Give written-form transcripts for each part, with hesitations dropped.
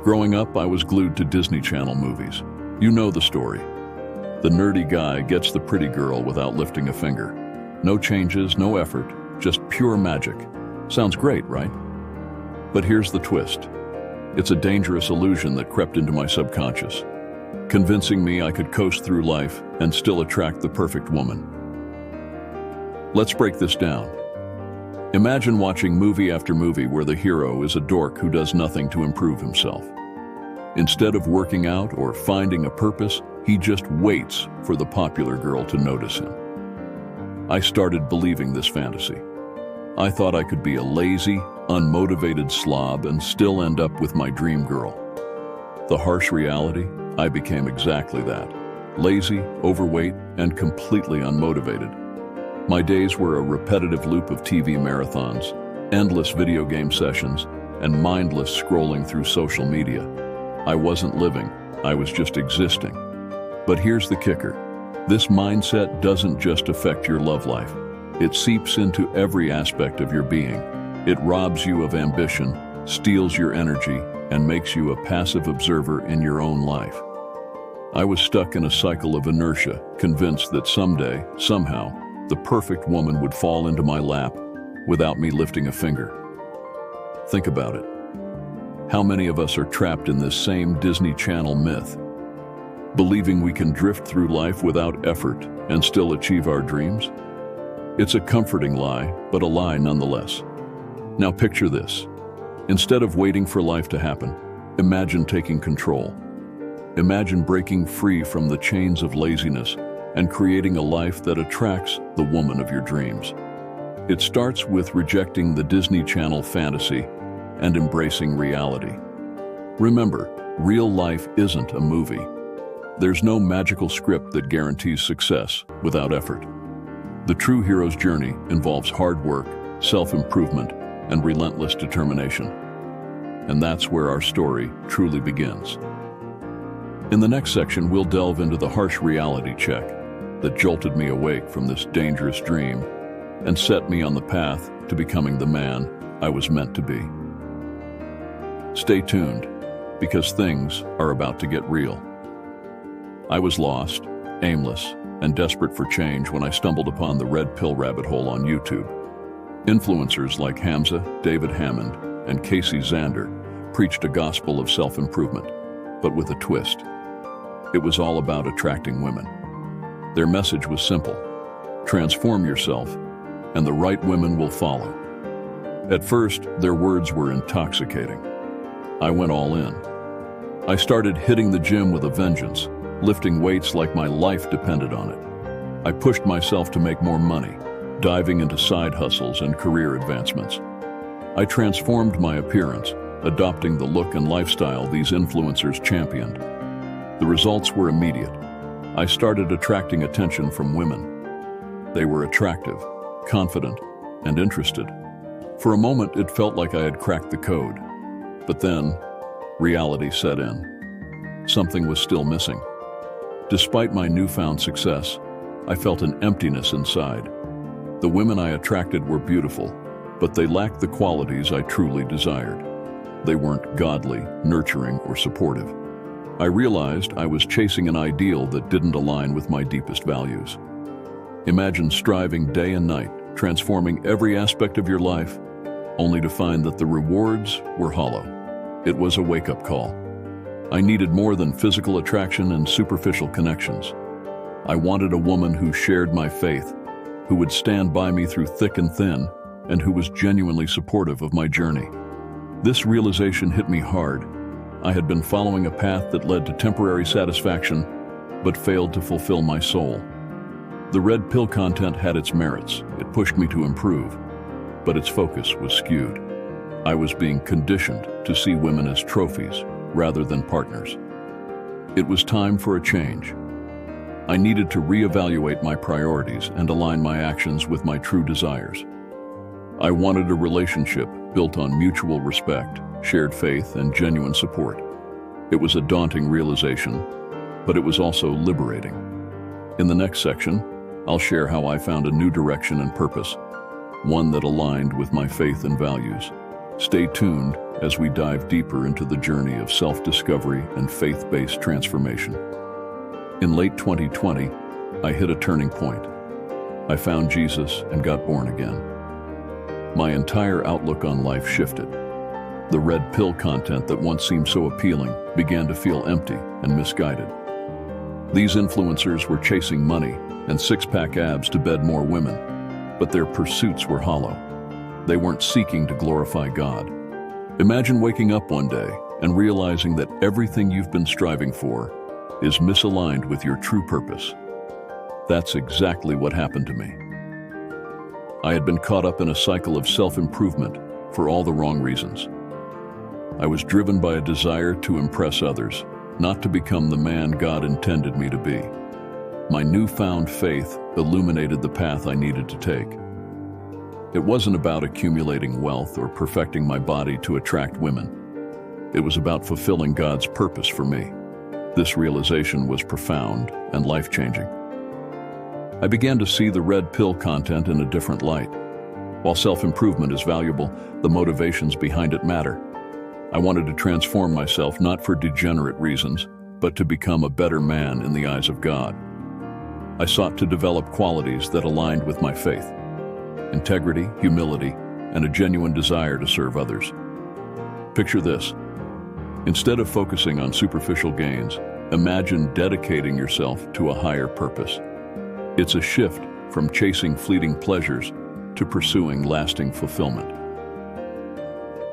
Growing up, I was glued to Disney Channel movies. You know the story. The nerdy guy gets the pretty girl without lifting a finger. No changes, no effort, just pure magic. Sounds great, right? But here's the twist. It's a dangerous illusion that crept into my subconscious, convincing me I could coast through life and still attract the perfect woman. Let's break this down. Imagine watching movie after movie where the hero is a dork who does nothing to improve himself. Instead of working out or finding a purpose, he just waits for the popular girl to notice him. I started believing this fantasy. I thought I could be a lazy, unmotivated slob and still end up with my dream girl. The harsh reality, I became exactly that. Lazy, overweight, and completely unmotivated. My days were a repetitive loop of TV marathons, endless video game sessions, and mindless scrolling through social media. I wasn't living, I was just existing. But here's the kicker. This mindset doesn't just affect your love life. It seeps into every aspect of your being. It robs you of ambition, steals your energy, and makes you a passive observer in your own life. I was stuck in a cycle of inertia, convinced that someday, somehow, the perfect woman would fall into my lap without me lifting a finger. Think about it. How many of us are trapped in this same Disney Channel myth, believing we can drift through life without effort and still achieve our dreams? It's a comforting lie, but a lie nonetheless. Now picture this. Instead of waiting for life to happen, imagine taking control. Imagine breaking free from the chains of laziness and creating a life that attracts the woman of your dreams. It starts with rejecting the Disney Channel fantasy and embracing reality. Remember, real life isn't a movie. There's no magical script that guarantees success without effort. The true hero's journey involves hard work, self-improvement, and relentless determination. And that's where our story truly begins. In the next section, we'll delve into the harsh reality check that jolted me awake from this dangerous dream and set me on the path to becoming the man I was meant to be. Stay tuned, because things are about to get real. I was lost, aimless, and desperate for change when I stumbled upon the red pill rabbit hole on YouTube. Influencers like Hamza, David Hammond, and Casey Zander preached a gospel of self-improvement, but with a twist. It was all about attracting women. Their message was simple: transform yourself, and the right women will follow. At first, their words were intoxicating. I went all in. I started hitting the gym with a vengeance, lifting weights like my life depended on it. I pushed myself to make more money, diving into side hustles and career advancements. I transformed my appearance, adopting the look and lifestyle these influencers championed. The results were immediate. I started attracting attention from women. They were attractive, confident, and interested. For a moment, it felt like I had cracked the code. But then, reality set in. Something was still missing. Despite my newfound success, I felt an emptiness inside. The women I attracted were beautiful, but they lacked the qualities I truly desired. They weren't godly, nurturing, or supportive. I realized I was chasing an ideal that didn't align with my deepest values. Imagine striving day and night, transforming every aspect of your life, only to find that the rewards were hollow. It was a wake-up call. I needed more than physical attraction and superficial connections. I wanted a woman who shared my faith, who would stand by me through thick and thin, and who was genuinely supportive of my journey. This realization hit me hard. I had been following a path that led to temporary satisfaction, but failed to fulfill my soul. The red pill content had its merits. It pushed me to improve, but its focus was skewed. I was being conditioned to see women as trophies rather than partners. It was time for a change. I needed to reevaluate my priorities and align my actions with my true desires. I wanted a relationship built on mutual respect, shared faith, and genuine support. It was a daunting realization, but it was also liberating. In the next section, I'll share how I found a new direction and purpose, one that aligned with my faith and values. Stay tuned, as we dive deeper into the journey of self-discovery and faith-based transformation. In late 2020, I hit a turning point. I found Jesus and got born again. My entire outlook on life shifted. The red pill content that once seemed so appealing began to feel empty and misguided. These influencers were chasing money and six-pack abs to bed more women, but their pursuits were hollow. They weren't seeking to glorify God. Imagine waking up one day and realizing that everything you've been striving for is misaligned with your true purpose. That's exactly what happened to me. I had been caught up in a cycle of self-improvement for all the wrong reasons. I was driven by a desire to impress others, not to become the man God intended me to be. My newfound faith illuminated the path I needed to take. It wasn't about accumulating wealth or perfecting my body to attract women. It was about fulfilling God's purpose for me. This realization was profound and life-changing. I began to see the red pill content in a different light. While self-improvement is valuable, the motivations behind it matter. I wanted to transform myself not for degenerate reasons, but to become a better man in the eyes of God. I sought to develop qualities that aligned with my faith: integrity, humility, and a genuine desire to serve others. Picture this. Instead of focusing on superficial gains, imagine dedicating yourself to a higher purpose. It's a shift from chasing fleeting pleasures to pursuing lasting fulfillment.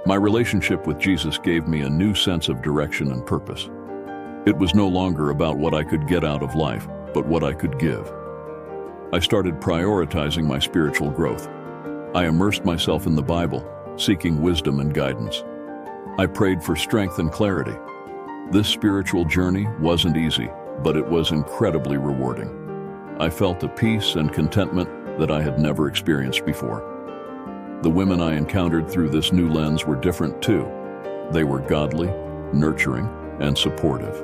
My relationship with Jesus gave me a new sense of direction and purpose. It was no longer about what I could get out of life, but what I could give. I started prioritizing my spiritual growth. I immersed myself in the Bible, seeking wisdom and guidance. I prayed for strength and clarity. This spiritual journey wasn't easy, but it was incredibly rewarding. I felt a peace and contentment that I had never experienced before. The women I encountered through this new lens were different too. They were godly, nurturing, and supportive.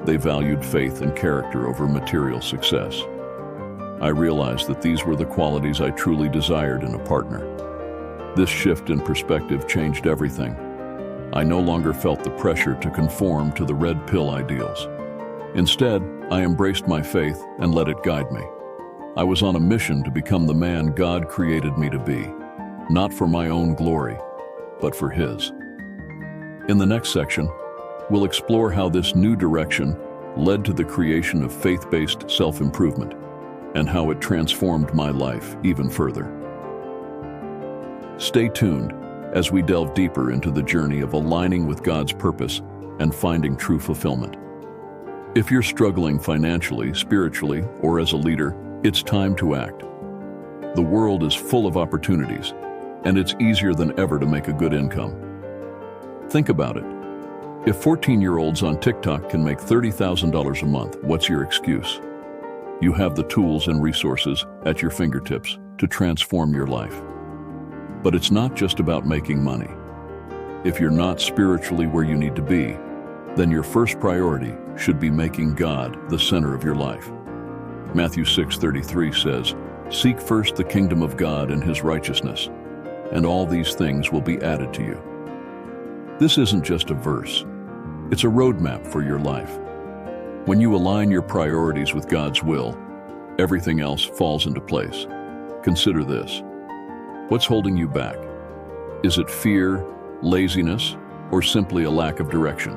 They valued faith and character over material success. I realized that these were the qualities I truly desired in a partner. This shift in perspective changed everything. I no longer felt the pressure to conform to the red pill ideals. Instead, I embraced my faith and let it guide me. I was on a mission to become the man God created me to be, not for my own glory, but for His. In the next section, we'll explore how this new direction led to the creation of faith-based self-improvement and how it transformed my life even further. Stay tuned as we delve deeper into the journey of aligning with God's purpose and finding true fulfillment. If you're struggling financially, spiritually, or as a leader, it's time to act. The world is full of opportunities, and it's easier than ever to make a good income. Think about it. If 14-year-olds on TikTok can make $30,000 a month, what's your excuse? You have the tools and resources at your fingertips to transform your life. But it's not just about making money. If you're not spiritually where you need to be, then your first priority should be making God the center of your life. Matthew 6:33 says, "Seek first the kingdom of God and His righteousness, and all these things will be added to you." This isn't just a verse. It's a roadmap for your life. When you align your priorities with God's will, everything else falls into place. Consider this. What's holding you back? Is it fear, laziness, or simply a lack of direction?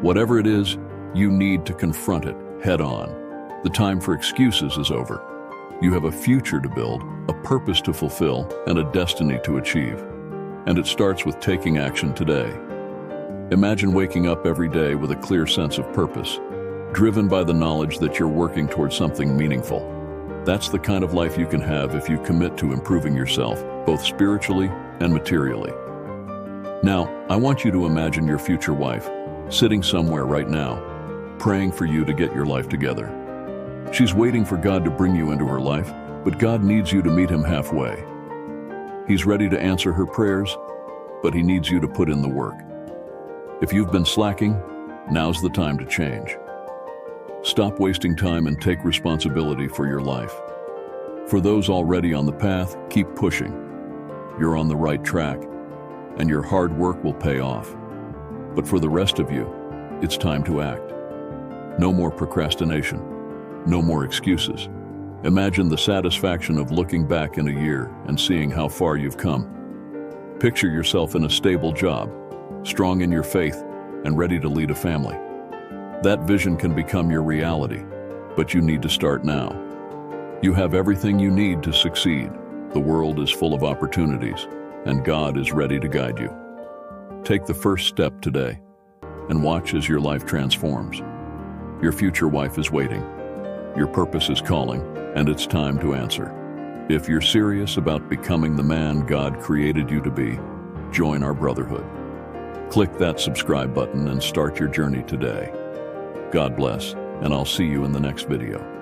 Whatever it is, you need to confront it head on. The time for excuses is over. You have a future to build, a purpose to fulfill, and a destiny to achieve. And it starts with taking action today. Imagine waking up every day with a clear sense of purpose, driven by the knowledge that you're working towards something meaningful. That's the kind of life you can have if you commit to improving yourself, both spiritually and materially. Now, I want you to imagine your future wife, sitting somewhere right now, praying for you to get your life together. She's waiting for God to bring you into her life, but God needs you to meet Him halfway. He's ready to answer her prayers, but He needs you to put in the work. If you've been slacking, now's the time to change. Stop wasting time and take responsibility for your life. For those already on the path, keep pushing. You're on the right track. and your hard work will pay off. But for the rest of you, it's time to act. No more procrastination. No more excuses. Imagine the satisfaction of looking back in a year and seeing how far you've come. Picture yourself in a stable job, strong in your faith, and ready to lead a family. That vision can become your reality, but you need to start now. You have everything you need to succeed. The world is full of opportunities, and God is ready to guide you. Take the first step today, and watch as your life transforms. Your future wife is waiting. Your purpose is calling, and it's time to answer. If you're serious about becoming the man God created you to be, join our brotherhood. Click that subscribe button and start your journey today. God bless, and I'll see you in the next video.